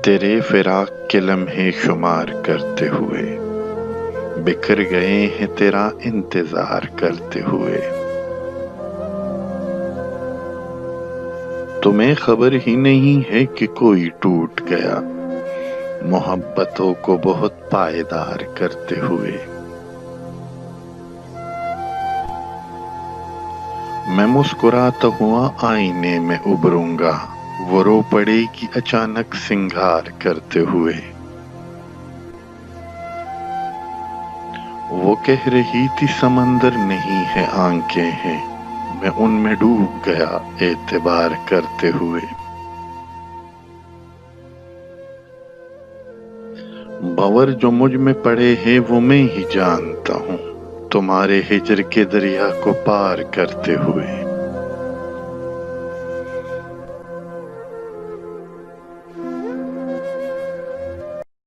تیرے فراق کے لمحے شمار کرتے ہوئے بکھر گئے ہیں تیرا انتظار کرتے ہوئے۔ تمہیں خبر ہی نہیں ہے کہ کوئی ٹوٹ گیا محبتوں کو بہت پائیدار کرتے ہوئے۔ میں مسکراتا ہوا آئینے میں ابھروں گا وہ رو پڑے گی اچانک سنگھار کرتے ہوئے۔ وہ کہہ رہی تھی سمندر نہیں ہے آنکھیں ہیں، میں ان میں ڈوب گیا اعتبار کرتے ہوئے۔ بھنور جو مجھ میں پڑے ہیں وہ میں ہی جانتا ہوں تمہارے ہجر کے دریا کو پار کرتے ہوئے۔